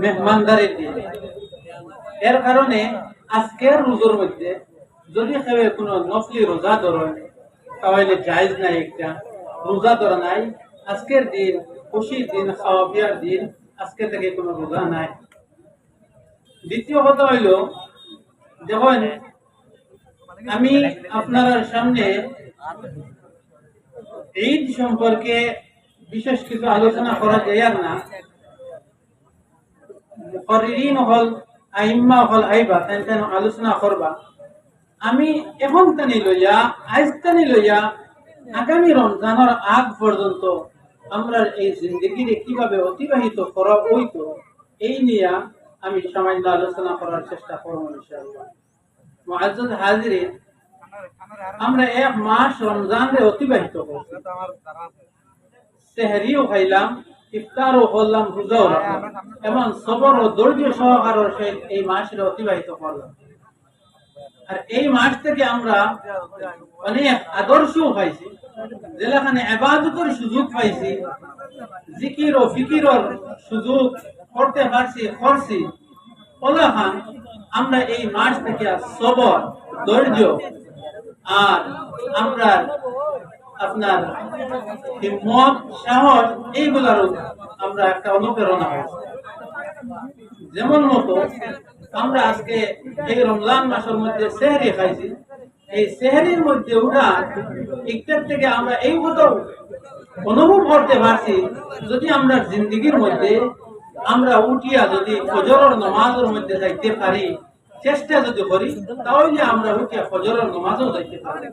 মেহমানদারির দিন। এর কারণে আজকের রোজার মধ্যে যদি কেউ কোনো নফলি রোজা ধরেন তাহলে জায়েজ নাই, একটা রোজা ধরা নাই, আজকের দিন খুশির দিন, খাওয়া পিয়ার দিন, আজকে থেকে কোনো রোজা নাই। দ্বিতীয় কথা হইল, যখন আমি আপনার সামনে ঈদ সম্পর্কে বিশেষ কিছু আলোচনা করা যায় না, মুকাররিরিন হল, আইম্মা হল আইবা তেন আলোচনা করবা। আমি এখন তানি লইয়া, আজ তানি লইয়া আগামী রমজানের আগ পর্যন্ত আমরা এই জিন্দগিরে কিভাবে অতিবাহিত করা হইতো এই নিয়ে আমি সামান্য আলোচনা করার চেষ্টা করব ইনশাআল্লাহ। মুআজ্জাজ হাজিরিন, আমরা এক মাস রমজানে অতিবাহিত করছি, সেহরিও খাইলাম, ইফতারও করলাম, রোজাও রাখলাম, এবং সবর ও ধৈর্য সহকারে সহিত এই মাসের অতিবাহিত করলাম। আর এই মাস থেকে আমরা অনেক আদর্শ পাইছি, যেখানে ইবাদতের সুযোগ পাইছি, জিকির ও ফিকিরের সুযোগ করতে পারছি, করছি। ওলাখান আমরা এই মাস থেকে সবর, ধৈর্য আর আমরা আপনার হিম্মত, সাহস, এইগুলারও আমরা একটা অনুপ্রেরণা পাইছি। যেমন মতো আমরা আজকে এই রমজান মাসের মধ্যে সেহরি খাইছি, এই সেহরির মধ্যে ওটা একটার থেকে আমরা এই কথা অনুভব করতে পারছি, যদি আমরা জিন্দগির মধ্যে আমরা উঠিয়া যদি ফজরের নামাজের মধ্যে যাইতে পারি, চেষ্টা যদি করি, তাহলে আমরা উঠিয়া ফজরের নামাজও যাইতে পারি।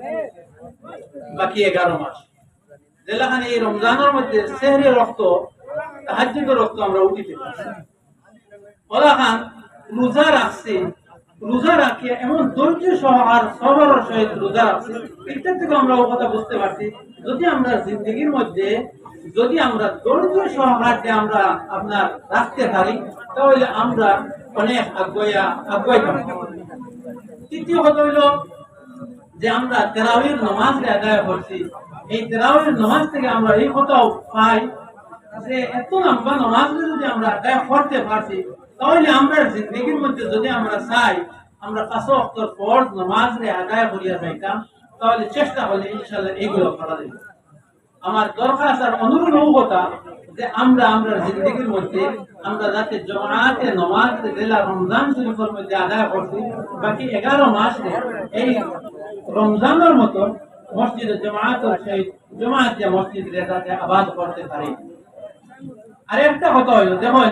বাকি 11 মাস যেখানে এই রমজানের মধ্যে সেহরির রক্ত, তাহাজ্জুদের রক্ত আমরা উঠিতে পারি। ওলাখান রোজা রাখছি, রোজা রাখিয়া এমন ধৈর্য সহ আর সবরের সহিত রোজা রাখছি, এটা থেকে আমরা ও কথা বুঝতে পারছি, যদি আমরা জিন্দগির মধ্যে যদি আমরা ধৈর্য সহকারে আমরা আপনার রাখতে পারি, তাহলে আমরা অনেক আগুয়াইতাম। তৃতীয় কথা হইল যে আমরা তারাবির নামাজ আদায় করছি, এই তারাবির নামাজ থেকে আমরা এই কথাও পাই যে এত লম্বা নামাজ যদি আমরা আদায় করতে পারছি, তাহলে আমরা জিন্দগির মধ্যে যদি আমরা চাই আমরা 5 ওয়াক্তের ফরজ নামাজ আদায় করিয়া যাইতাম, তাহলে চেষ্টা করলে ইনশাআল্লাহ এইগুলো করা যাবে। আমার দরখাস্ত আর অনুরোধ কথা যে আমরা জিন্দগির মধ্যে আমরা যাতে জামাতে নামাজ জেলা রমজান শরীফের মধ্যে আদায় করছি, বাকি 11 মাস এই রমজানের মতো মসজিদে জামাত মসজিদ যাতে আবাদ করতে পারি। আর একটা কথা হইল, যেমন